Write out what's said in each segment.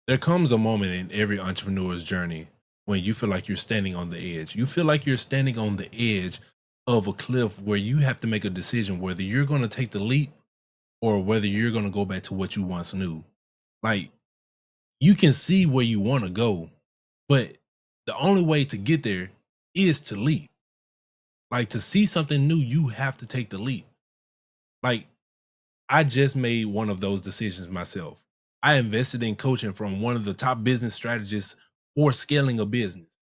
There comes a moment in every entrepreneur's journey when you feel like you're standing on the edge. You feel like you're standing on the edge of a cliff where you have to make a decision whether you're going to take the leap or whether you're going to go back to what you once knew. Like, you can see where you want to go, but the only way to get there is to leap. Like, to see something new, you have to take the leap. Like, I just made one of those decisions myself. I invested in coaching from one of the top business strategists for scaling a business,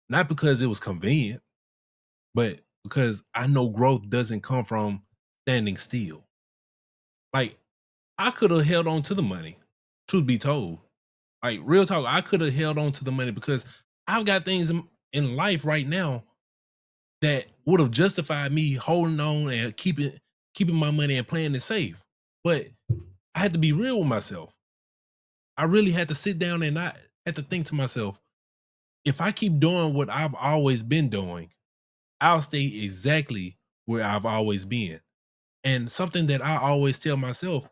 not because it was convenient, but because I know growth doesn't come from standing still. Like, I could have held on to the money, truth be told. Like, real talk, I could have held on to the money because I've got things in life right now that would have justified me holding on and keeping my money and playing it safe. But I had to be real with myself. I really had to sit down and I had to think to myself, if I keep doing what I've always been doing, I'll stay exactly where I've always been. And something that I always tell myself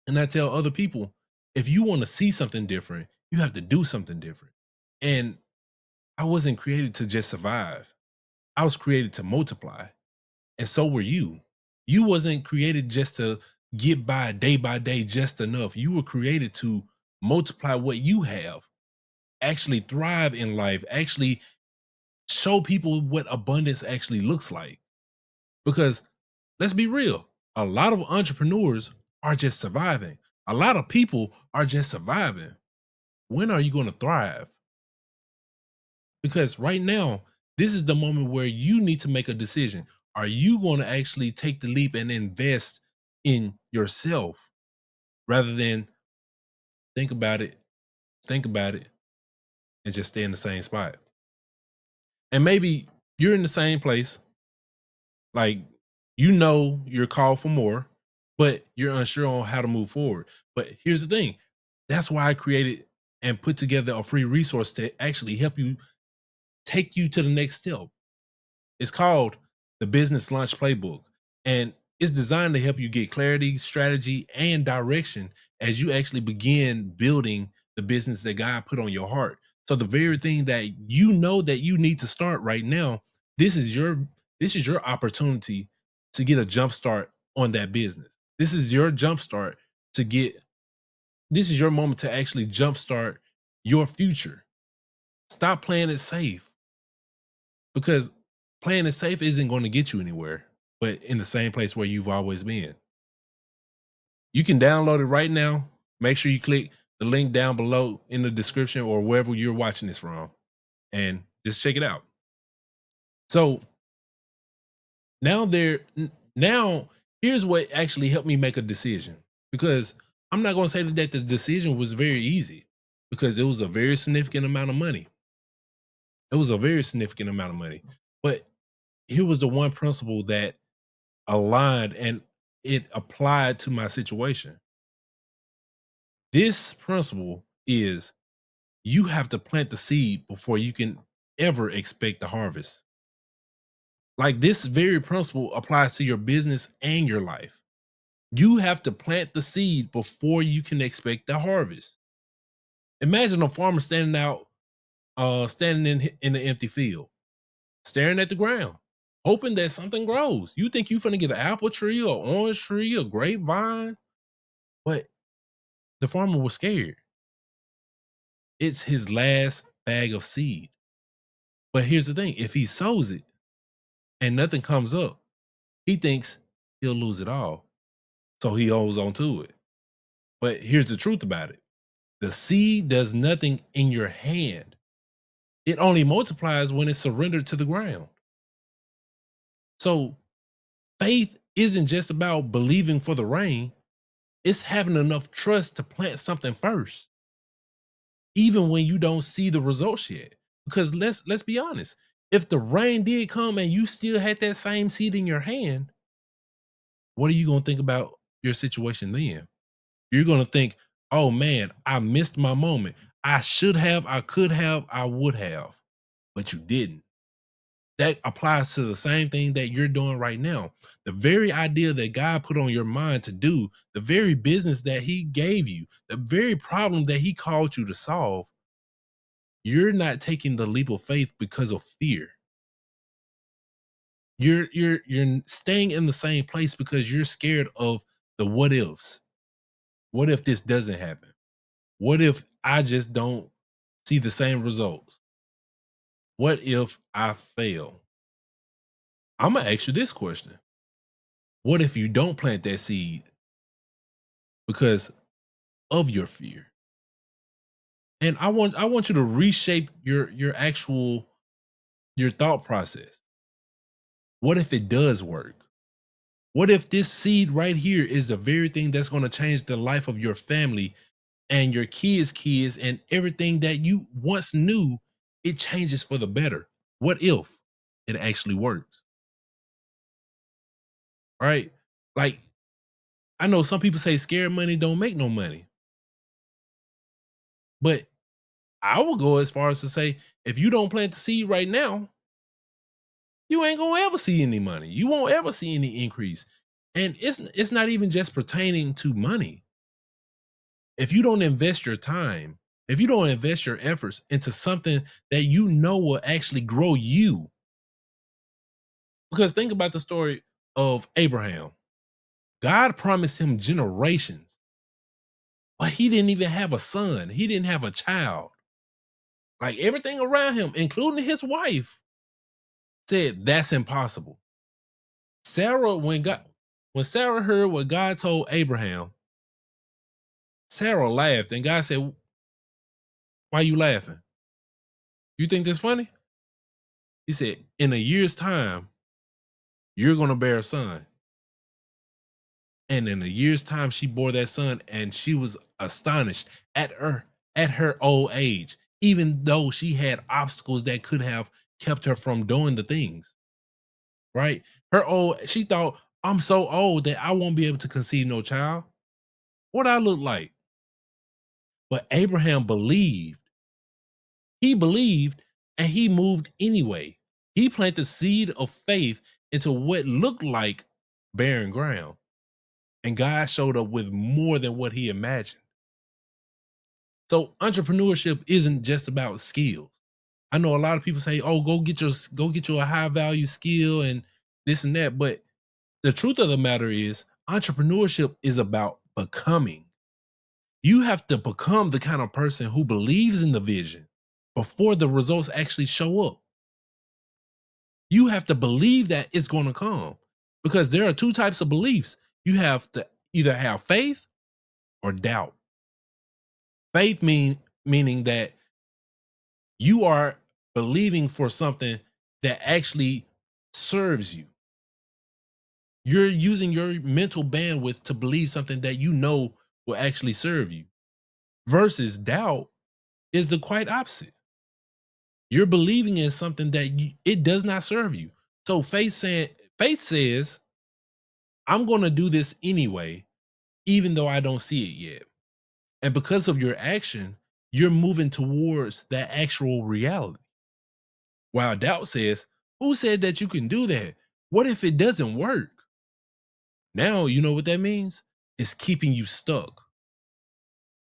and I tell other people, if you want to see something different, you have to do something different. And I wasn't created to just survive. I was created to multiply. And so were you. You wasn't created just to get by day just enough. You were created to multiply what you have, actually thrive in life, actually show people what abundance actually looks like. Because let's be real, a lot of entrepreneurs are just surviving. A lot of people are just surviving. When are you going to thrive? Because right now, this is the moment where you need to make a decision. Are you going to actually take the leap and invest in yourself rather than think about it, think about it, and just stay in the same spot? And maybe you're in the same place, like, you're called for more, but you're unsure on how to move forward. But here's the thing, that's why I created and put together a free resource to actually help you take you to the next step. It's called the Business Launch Playbook, and it's designed to help you get clarity, strategy, and direction as you actually begin building the business that God put on your heart. So the very thing that you know that you need to start right now, this is your this is your opportunity to get a jump start on that business. This is your jump start to get this is your moment to actually jumpstart your future. Stop playing it safe because playing it safe isn't going to get you anywhere, but in the same place where you've always been. You can download it right now. Make sure you click the link down below in the description or wherever you're watching this from and just check it out. So now here's what actually helped me make a decision, because I'm not going to say that the decision was very easy, because it was a very significant amount of money. It was a very significant amount of money. But here was the one principle that aligned and it applied to my situation. This principle is, you have to plant the seed before you can ever expect the harvest. Like, this very principle applies to your business and your life. You have to plant the seed before you can expect the harvest. Imagine a farmer standing in the empty field, staring at the ground, hoping that something grows. You think you're gonna get an apple tree or orange tree or grapevine, but the farmer was scared. It's his last bag of seed. But here's the thing, if he sows it and nothing comes up, he thinks he'll lose it all. So he holds on to it. But here's the truth about it, the seed does nothing in your hand, it only multiplies when it's surrendered to the ground. So faith isn't just about believing for the rain, it's having enough trust to plant something first, even when you don't see the results yet. Because let's be honest, if the rain did come and you still had that same seed in your hand, what are you going to think about your situation then? You're going to think, oh man, I missed my moment. I should have, I could have, I would have, but you didn't. That applies to the same thing that you're doing right now. The very idea that God put on your mind to do, the very business that He gave you, the very problem that He called you to solve, you're not taking the leap of faith because of fear. You're staying in the same place because you're scared of the what ifs. What if this doesn't happen? What if I just don't see the same results? What if I fail? I'm gonna ask you this question. What if you don't plant that seed because of your fear? And I want you to reshape your thought process. What if it does work? What if this seed right here is the very thing that's going to change the life of your family and your kids and everything that you once knew, it changes for the better? What if it actually works? Right? Like, I know some people say scared money don't make no money, but I will go as far as to say if you don't plant the seed right now, you ain't gonna ever see any money. You won't ever see any increase. And it's not even just pertaining to money. If you don't invest your time, if you don't invest your efforts into something that you know will actually grow you, because think about the story of Abraham. God promised him generations, but he didn't even have a son. He didn't have a child. Like everything around him, including his wife, said that's impossible. Sarah, when Sarah heard what God told Abraham, Sarah laughed, and God said, "Why you laughing? You think this funny?" He said, "In a year's time, you're gonna bear a son." And in a year's time, she bore that son, and she was astonished at her old age, even though she had obstacles that could have kept her from doing the things. Right? She thought, "I'm so old that I won't be able to conceive no child. What I look like?" But Abraham believed. He believed and he moved anyway. He planted the seed of faith into what looked like barren ground. And God showed up with more than what he imagined. So entrepreneurship isn't just about skills. I know a lot of people say, "Oh, go get you a high value skill and this and that." But the truth of the matter is entrepreneurship is about becoming. You have to become the kind of person who believes in the vision before the results actually show up. You have to believe that it's going to come because there are two types of beliefs. You have to either have faith or doubt. Faith meaning that you are believing for something that actually serves you. You're using your mental bandwidth to believe something that you know will actually serve you. Versus doubt is the quite opposite. You're believing in something that it does not serve you. So faith says, "I'm going to do this anyway, even though I don't see it yet." And because of your action, you're moving towards that actual reality. While doubt says, "Who said that you can do that? What if it doesn't work?" Now, you know what that means? It's keeping you stuck.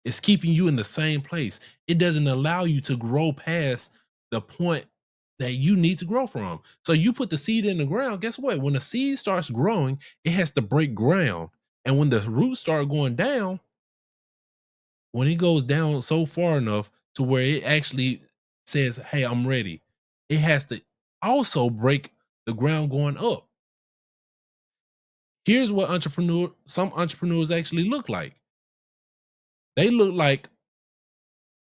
It's keeping you in the same place. It doesn't allow you to grow past the point that you need to grow from. So you put the seed in the ground. Guess what? When the seed starts growing, it has to break ground. And when the roots start going down, when it goes down so far enough to where it actually says, "Hey, I'm ready," it has to also break the ground going up. Here's what some entrepreneurs actually look like. They look like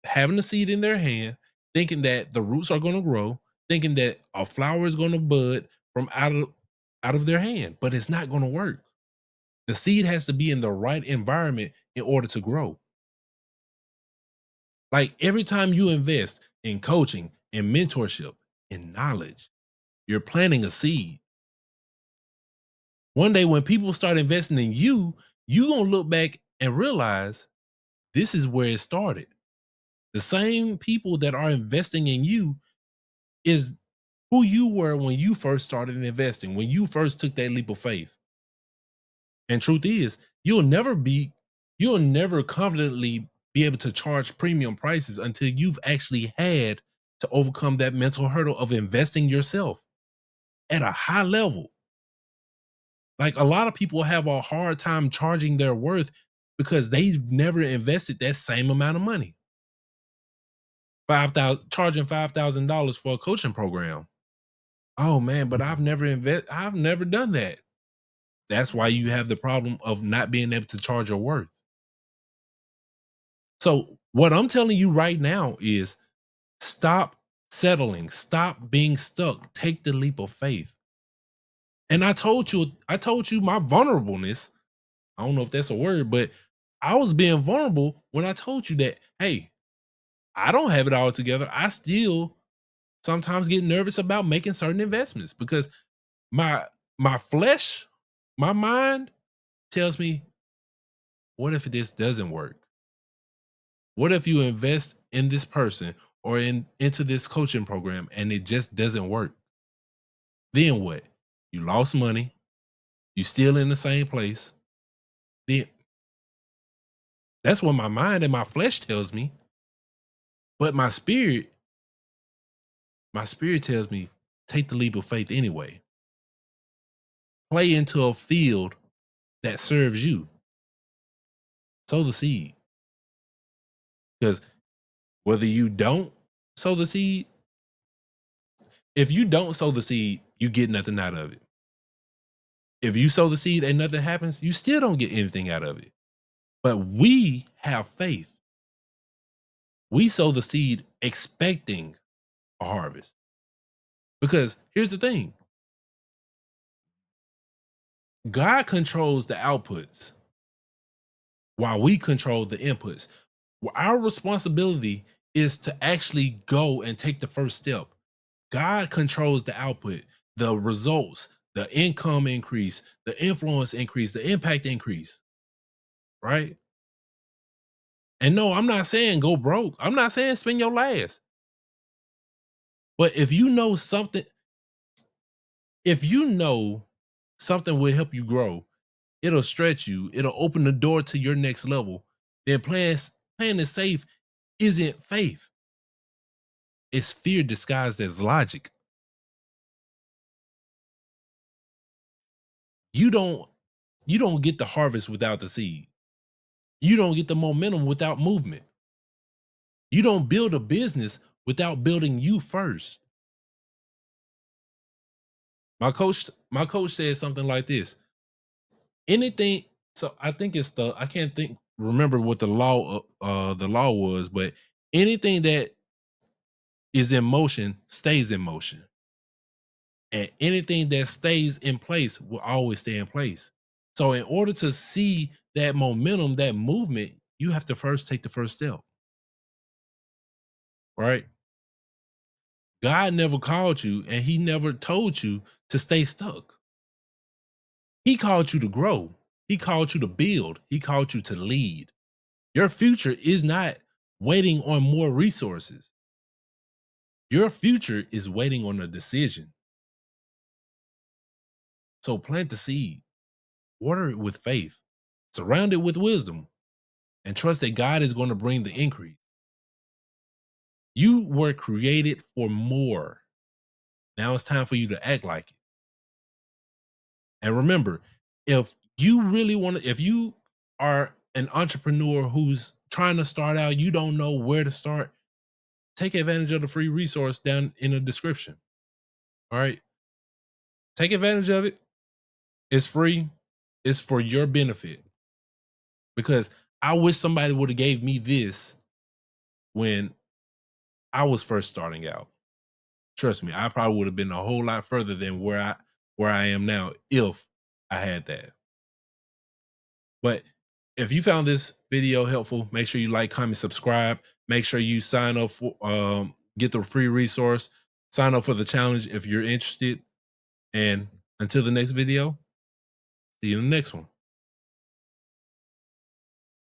having a seed in their hand, thinking that the roots are going to grow, thinking that a flower is going to bud from out of their hand, but it's not going to work. The seed has to be in the right environment in order to grow. Like every time you invest in coaching, in mentorship, in knowledge, you're planting a seed. One day when people start investing in you, you're going to look back and realize this is where it started. The same people that are investing in you is who you were when you first started investing, when you first took that leap of faith. And truth is, you'll never confidently be able to charge premium prices until you've actually had to overcome that mental hurdle of investing yourself at a high level. Like a lot of people have a hard time charging their worth because they've never invested that same amount of money. 5,000 charging $5,000 for a coaching program. Oh man, but I've never done that. That's why you have the problem of not being able to charge your worth. So, what I'm telling you right now is stop settling, stop being stuck, take the leap of faith. And I told you my vulnerableness. I don't know if that's a word, but I was being vulnerable when I told you that, hey, I don't have it all together. I still sometimes get nervous about making certain investments because my my flesh, my mind tells me, what if this doesn't work? What if you invest in this person or into this coaching program and it just doesn't work? Then what? You lost money. You still in the same place. Then that's what my mind and my flesh tells me. But my spirit tells me take the leap of faith anyway. Play into a field that serves you. Sow the seed. Because whether you don't sow the seed, if you don't sow the seed, you get nothing out of it. If you sow the seed and nothing happens, you still don't get anything out of it. But we have faith. We sow the seed expecting a harvest. Because here's the thing, God controls the outputs while we control the inputs. Well, our responsibility is to actually go and take the first step. God controls the output, the results, the income increase, the influence increase, the impact increase, right? And no, I'm not saying go broke. I'm not saying spend your last. But if you know something will help you grow, it'll stretch you, it'll open the door to your next level, then playing it safe isn't faith. It's fear disguised as logic. You don't you don't get the harvest without the seed. You don't get the momentum without movement. You don't build a business without building you first. My coach said something like this. Anything so I think it's the I can't think remember what the law was, but anything that is in motion stays in motion. And anything that stays in place will always stay in place. So in order to see that momentum, that movement, you have to first take the first step, right? God never called you and he never told you to stay stuck. He called you to grow. He called you to build. He called you to lead. Your future is not waiting on more resources. Your future is waiting on a decision. So plant the seed, water it with faith, surround it with wisdom, and trust that God is going to bring the increase. You were created for more. Now it's time for you to act like it. And remember, if you are an entrepreneur who's trying to start out, you don't know where to start, take advantage of the free resource down in the description. All right. Take advantage of it. It's free. It's for your benefit. Because I wish somebody would have gave me this when I was first starting out. Trust me, I probably would have been a whole lot further than where I am now if I had that. But if you found this video helpful, make sure you like, comment, subscribe. Make sure you sign up for get the free resource. Sign up for the challenge if you're interested. And until the next video, see you in the next one.